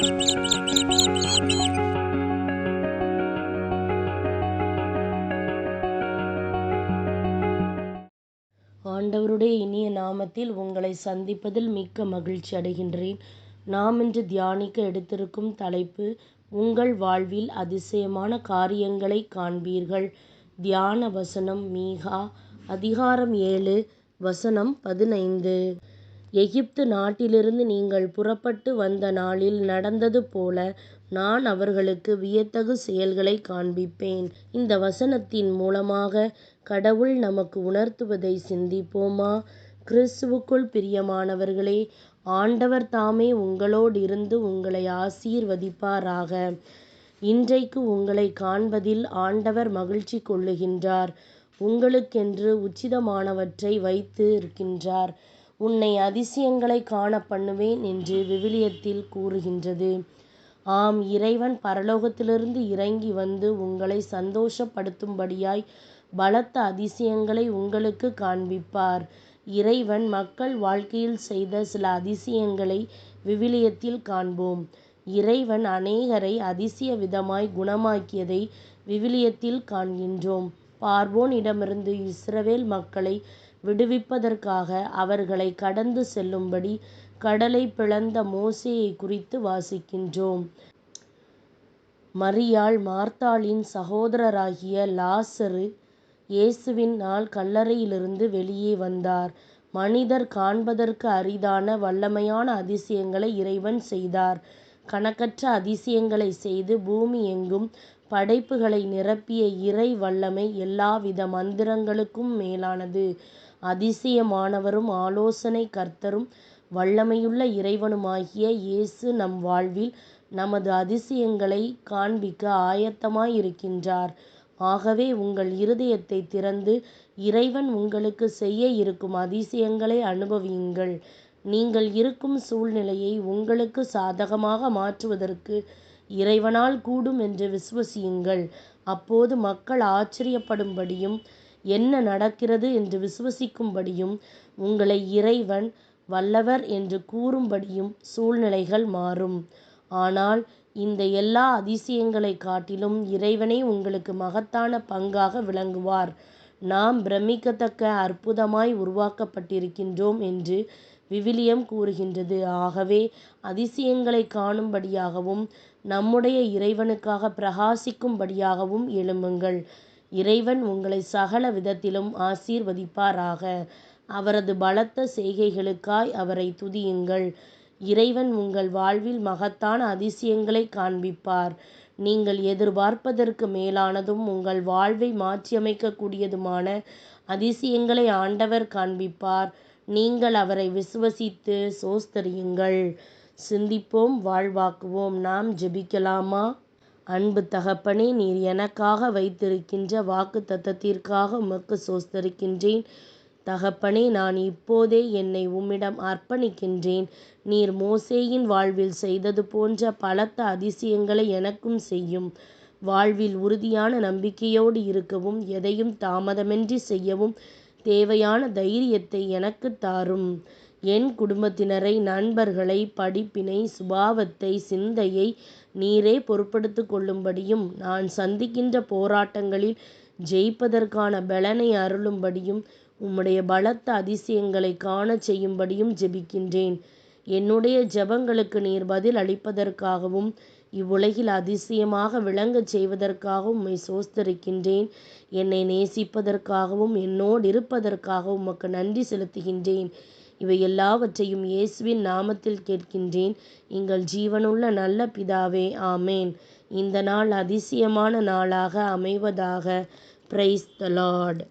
ஆண்டவருடைய இனிய நாமத்தில் உங்களை சந்திப்பதில் மிக்க மகிழ்ச்சி அடைகின்றேன். நாம் இன்று தியானிக்க எடுத்திருக்கும் தலைப்பு, உங்கள் வாழ்வில் அதிசயமான காரியங்களை காண்பீர்கள். தியான வசனம் மீகா அதிகாரம் 7 வசனம் 15. எகிப்து நாட்டிலிருந்து நீங்கள் புறப்பட்டு வந்த நாளில் நடந்தது போல நான் அவர்களுக்கு வியத்தகு செயல்களை காண்பிப்பேன். இந்த வசனத்தின் மூலமாக கடவுள் நமக்கு உணர்த்துவதை சிந்திப்போமா? கிறிஸ்துவுக்குள் பிரியமானவர்களே, ஆண்டவர் தாமே உங்களோடிருந்து உங்களை ஆசீர்வதிப்பாராக. இன்றைக்கு உங்களை காண்பதில் ஆண்டவர் மகிழ்ச்சி கொள்ளுகின்றார். உங்களுக்கென்று உச்சிதமானவற்றை வைத்து இருக்கின்றார். உன்னை அதிசயங்களை காண பண்ணுவேன் என்று விவிலியத்தில் கூறுகின்றது. ஆம், இறைவன் பரலோகத்திலிருந்து இறங்கி வந்து உங்களை சந்தோஷப்படுத்தும்படியாய் பலத்த அதிசயங்களை உங்களுக்கு காண்பிப்பார். இறைவன் மக்கள் வாழ்க்கையில் செய்த சில அதிசயங்களை விவிலியத்தில் காண்போம். இறைவன் அநேகரை அதிசய விதமாய் குணமாக்கியதை விவிலியத்தில் காண்கின்றோம். பார்வோனிடமிருந்து இஸ்ரவேல் மக்களை விடுவிப்பதற்காக அவர்களை கடந்து செல்லும்படி கடலை பிளந்த மோசேயை குறித்து வாசிக்கின்றோம். மரியாள் மார்த்தாளின் சகோதரராகிய லாசரு இயேசுவின் நாள் கல்லறையிலிருந்து வெளியே வந்தார். மனிதர் காண்பதற்கு அரிதான வல்லமையான அதிசயங்களை இறைவன் செய்தார். கணக்கற்ற அதிசயங்களை செய்து பூமி எங்கும் படைப்புகளை நிரப்பிய இறை வல்லமை எல்லாவித மந்திரங்களுக்கும் மேலானது. அதிசயமானவரும் ஆலோசனை கர்த்தரும் வல்லமையுள்ள இறைவனுமாகிய இயேசு நம் வாழ்வில் நமது அதிசயங்களை காண்பிக்க ஆயத்தமாயிருக்கின்றார். ஆகவே உங்கள் இருதயத்தை திறந்து இறைவன் உங்களுக்கு செய்ய இருக்கும் அதிசயங்களை அனுபவியுங்கள். நீங்கள் இருக்கும் சூழ்நிலையை உங்களுக்கு சாதகமாக மாற்றுவதற்கு இறைவனால் கூடும் என்று விசுவசியுங்கள். அப்போது மக்கள் ஆச்சரியப்படும்படியும் என்ன நடக்கிறது என்று விசுவசிக்கும்படியும் உங்களை இறைவன் வல்லவர் என்று கூறும்படியும் சூழ்நிலைகள் மாறும். ஆனால் இந்த எல்லா அதிசயங்களை காட்டிலும் இறைவனே உங்களுக்கு மகத்தான பங்காக விளங்குவார். நாம் பிரமிக்கத்தக்க அற்புதமாய் உருவாக்கப்பட்டிருக்கின்றோம் என்று விவிலியம் கூறுகின்றது. ஆகவே அதிசயங்களை காணும்படியாகவும் நம்முடைய இறைவனுக்காக பிரகாசிக்கும்படியாகவும் எழும்புங்கள். இறைவன் உங்களை சகல விதத்திலும் ஆசீர்வதிப்பாராக. அவரது பலத்த செய்கைகளுக்காய் அவரை துதியுங்கள். இறைவன் உங்கள் வாழ்வில் மகத்தான அதிசயங்களை காண்பிப்பார். நீங்கள் எதிர்பார்ப்பதற்கு மேலானதும் உங்கள் வாழ்வை மாற்றியமைக்கக்கூடியதுமான அதிசயங்களை ஆண்டவர் காண்பிப்பார். நீங்கள் அவரை விசுவசித்து சோஸ்தரியுங்கள். சிந்திப்போம், வாழ்வாக்குவோம். நாம் ஜெபிக்கலாமா? அன்பு தகப்பனே, நீர் எனக்காக வைத்திருக்கின்ற வாக்குத்தத்தத்திற்காக உமக்கு சோஸ்தரிக்கின்றேன். தகப்பனே, நான் இப்போதே என்னை உம்மிடம் அர்ப்பணிக்கின்றேன். நீர் மோசேயின் வாழ்வில் செய்தது போன்ற பலத்த அதிசயங்களை எனக்கும் செய்யும். வாழ்வில் உறுதியான நம்பிக்கையோடு இருக்கவும் எதையும் தாமதமின்றி செய்யவும் தேவையான தைரியத்தை எனக்கு தாரும். என் குடும்பத்தினரை, நண்பர்களை, படிப்பினை, சுபாவத்தை, சிந்தையை நீரே பொறுப்படுத்திக் கொள்ளும்படியும் நான் சந்திக்கின்ற போராட்டங்களில் ஜெயிப்பதற்கான பலனை அருளும்படியும் உம்முடைய பலத்த அதிசயங்களை காணச் செய்யும்படியும் ஜெபிக்கின்றேன். என்னுடைய ஜெபங்களுக்கு நீர் பதில் அளிப்பதற்காகவும் இவ்வுலகில் அதிசயமாக விளங்கச் செய்வதற்காகவும் உம்மை சோஸ்தரிக்கின்றேன். என்னை நேசிப்பதற்காகவும் என்னோடு இருப்பதற்காகவும் உமக்கு நன்றி செலுத்துகின்றேன். இவை எல்லாவற்றையும் இயேசுவின் நாமத்தில் கேட்கின்றேன், எங்கள் ஜீவனுள்ள நல்ல பிதாவே, ஆமேன். இந்த நாள் அதிசயமான நாளாக அமைவதாக. Praise the Lord.